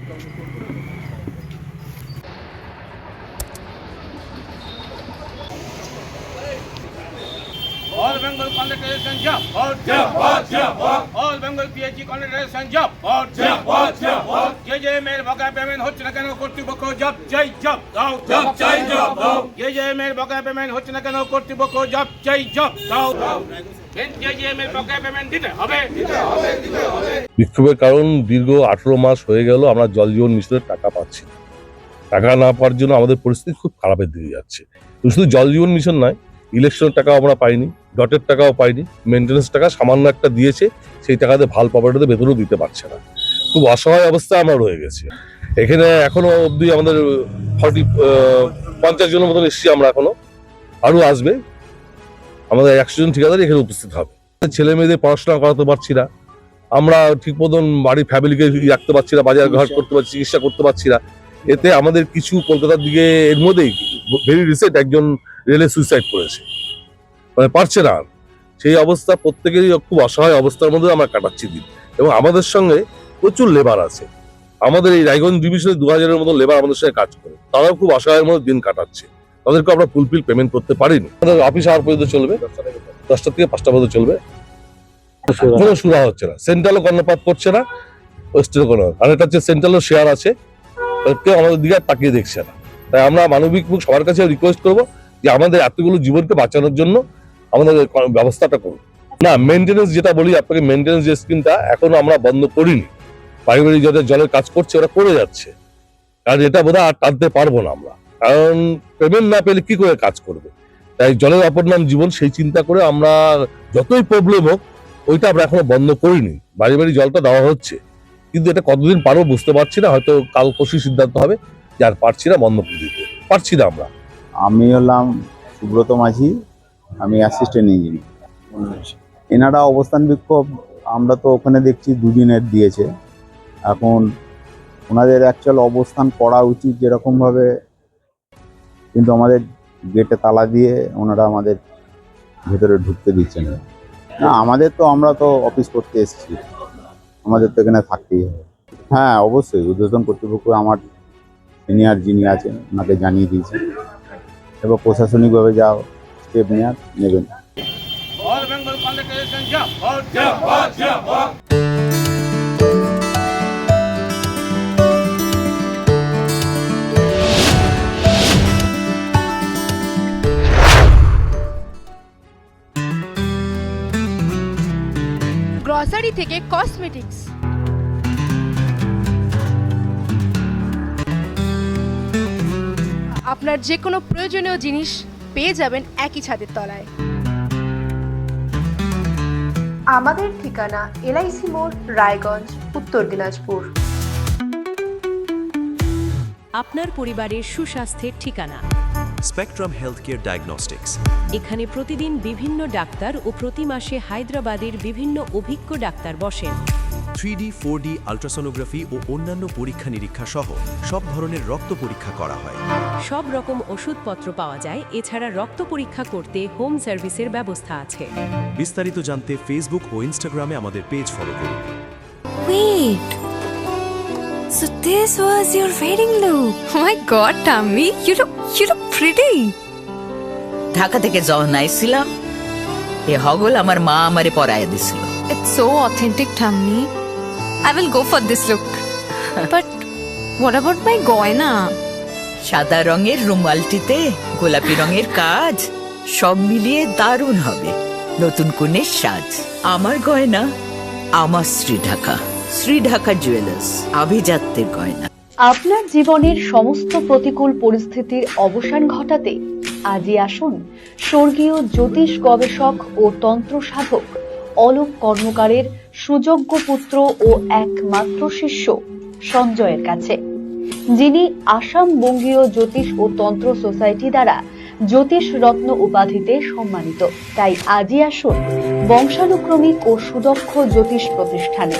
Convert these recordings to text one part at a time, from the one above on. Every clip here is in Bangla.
All Bengal Contractors jump! All Bengal PhD Contractors jump! JJM-এর বকেয়া পেমেন্ট হচ্ছে না কেন কর্তৃপক্ষ জব চাই জব দাও JJM-এর বকেয়া পেমেন্ট হচ্ছে না কেন কর্তৃপক্ষ জব চাই জব দাও JJM-এর বকেয়া পেমেন্ট দিতে হবে বিক্ষোভের কারণ দীর্ঘ 18 মাস হয়ে গেল আমরা জল জীবন মিশনের টাকা পাচ্ছি না। টাকা না পাওয়ার জন্য আমাদের পরিস্থিতি খুব খারাপের দিকে যাচ্ছে। শুধু জল জীবন মিশন নয়, ইলেকশনের টাকাও আমরা পাইনি, ডটের টাকাও পাইনি, মেনটেন্যান্স টাকা সামান্য একটা দিয়েছে, সেই টাকাতে ভাল পাপাটাতে বেতনও দিতে পারছে না। খুব অসহায় অবস্থায় আমরা রয়ে গেছি। এখানে এখনো অবধি আমাদের 50 জনের মতন এসেছি আমরা, এখনো আরো আসবে। আমাদের 100 জন ঠিকাদার এখানে উপস্থিত হবে। ছেলে মেয়েদের পড়াশোনা করাতে পারছি না, আমরা ঠিক মতন বাড়ির ফ্যামিলিকে রাখতে পারছি না, বাজার ঘাট করতে পারছি, চিকিৎসা করতে পারছি না। এতে আমাদের কিছু কলকাতার দিকে এর মধ্যেই ভেরি রিসেন্ট একজন রেলে সুইসাইড করেছে, মানে পারছে না। সেই অবস্থা প্রত্যেকেরই খুব অসহায় অবস্থার মধ্যে আমরা কাটাচ্ছি দিন। এবং আমাদের সঙ্গে প্রচুর লেবার আছে, আমাদের এই রায়গঞ্জ ডিভিশনে 2000-এর মতো লেবার আমাদের সঙ্গে কাজ করে, তারাও খুব অসহায়ের মধ্যে দিন কাটাচ্ছে। তাদেরকে আমরা ফুলফিল পেমেন্ট করতে পারিনি। আমাদের অফিস আওয়ার পর্যন্ত চলবে, 10টা থেকে 5টা পর্যন্ত চলবে, কোনো সুরা হচ্ছে না। সেন্ট্রালও কর্ণপাত করছে না, ওয়েস্টেরও কোনো। আর এটা হচ্ছে সেন্ট্রালও শেয়ার আছে, কেউ আমাদের দিকে তাকিয়ে দেখছে না। তাই আমরা মানবিক মুখ সবার কাছে রিকোয়েস্ট করবো যে আমাদের এতগুলো জীবনকে বাঁচানোর জন্য আমাদের ব্যবস্থাটা করুন। না, মেনটেন্যান্স যেটা বলি আপনাকে, মেনটেন্যান্স যে স্কিমটা এখনো আমরা বন্ধ করিনি। বাড়ি বাড়ি যাদের জলের কাজ করছে ওরা করে যাচ্ছে, কারণ এটা বোধহয় আর টানতে পারবো না আমরা, কারণ পেমেন্ট না পেলে কি করে কাজ করবে। তাই জলের অপর নাম জীবন, সেই চিন্তা করে আমরা যতই প্রবলেম হোক ওইটা আমরা এখনো বন্ধ করিনি। বাড়ি বাড়ি জলটা দেওয়া হচ্ছে, কিন্তু এটা কতদিন পারবো বুঝতে পারছি না। হয়তো কাল পরশু সিদ্ধান্ত হবে যে আর পারছি না, বন্ধ করে দিতে পারছি না আমরা। আমি হলাম সুব্রত মাঝি, আমি অ্যাসিস্ট্যান্ট ইঞ্জিনিয়ার। এনারা অবস্থান বিক্ষোভ আমরা তো ওখানে দেখছি 2 দিনের দিয়েছে। এখন ওনাদের অ্যাকচুয়াল অবস্থান করা উচিত যেরকমভাবে, কিন্তু আমাদের গেটে তালা দিয়ে ওনারা আমাদের ভেতরে ঢুকতে দিচ্ছেন না। আমাদের তো, আমরা তো অফিস করতে এসেছি, আমাদের তো এখানে থাকতেই হবে। হ্যাঁ অবশ্যই, ঊর্ধ্বতন কর্তৃপক্ষ আমার সিনিয়র যিনি আছেন ওনাকে জানিয়ে দিয়েছেন, এবং প্রশাসনিকভাবে যা স্টেপ নেবেন। All Bengal Contractors jump! Grocery থেকে কসমেটিক্স, আপনার যে কোনো প্রয়োজনীয় জিনিস পেয়ে যাবেন একই ছাদের তলায়। আমাদের ঠিকানা LIC মোড়, রায়গঞ্জ, উত্তর দিনাজপুর। আপনার পরিবারের সুস্বাস্থ্যের ঠিকানা স্পেকট্রাম হেলথকেয়ার ডায়াগনস্টিক্স। এখানে প্রতিদিন বিভিন্ন ডাক্তার ও প্রতি মাসে হায়দ্রাবাদের বিভিন্ন অভিজ্ঞ ডাক্তার বসেন। 3D 4D আল্ট্রাসোনোগ্রাফি ও অন্যান্য পরীক্ষা নিরীক্ষা সহ সব ধরনের রক্ত পরীক্ষা করা হয়। সব রকম ওষুধপত্র পাওয়া যায়। এছাড়া রক্ত পরীক্ষা করতে হোম সার্ভিসের ব্যবস্থা আছে। বিস্তারিত জানতে ফেসবুক ও ইনস্টাগ্রামে আমাদের পেজ ফলো করুন। Wait. So this was your wedding look. Oh my god, Tammy, you look pretty. Dhaka থেকে যখন আইছিলাম এ হগল আমার মা আমারে পরায় দিছিল। It's so authentic, Tammy. I will go for this look. But what about my goina? সাদা রঙের রুমালটিতে গোলাপি রঙের কাজ, সব মিলিয়ে দারুণ হবে নতুন কনের সাজ। আমার গয়না আমার শ্রী ঢাকা জুয়েলার্স, আভিজাত্যের গয়না। আপনার জীবনের সমস্ত প্রতিকূল পরিস্থিতির অবসান ঘটাতে আজই আসুন স্বর্গীয় জ্যোতিষ গবেষক ও তন্ত্র সাধক অলোক কর্মকারের সুযোগ্য পুত্র ও একমাত্র শিষ্য সঞ্জয়ের কাছে, যিনি আসাম বঙ্গীয় জ্যোতিষ ও তন্ত্র সোসাইটি দ্বারা জ্যোতিষ রত্ন উপাধিতে সম্মানিত। তাই আজই আসুন বংশানুক্রমিক ও সুদক্ষ জ্যোতিষ প্রতিষ্ঠানে।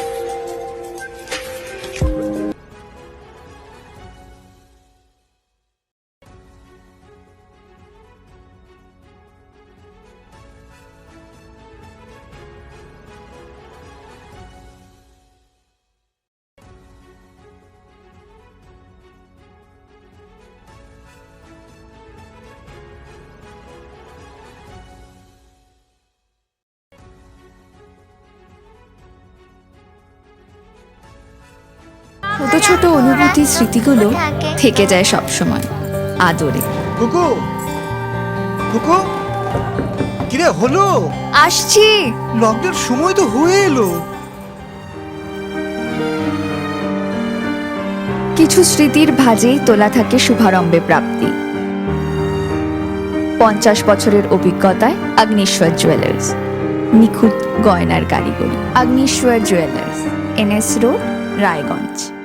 ছোট ছোট অনুভূতি স্মৃতিগুলো থেকে যায় সব সময় আদরে। কুকু কুকু কিরে হলো? আসছি। লকডাউন সময় তো হয়ে এলো। কিছু স্মৃতির ভাজেই তোলা থাকে শুভারম্ভে প্রাপ্তি। 50 বছরের অভিজ্ঞতায় আগ্নেশ্বর জুয়েলার্স, নিখুঁত গয়নার কারিগরি। Agneshwar jewellers, NS road, Raiganj.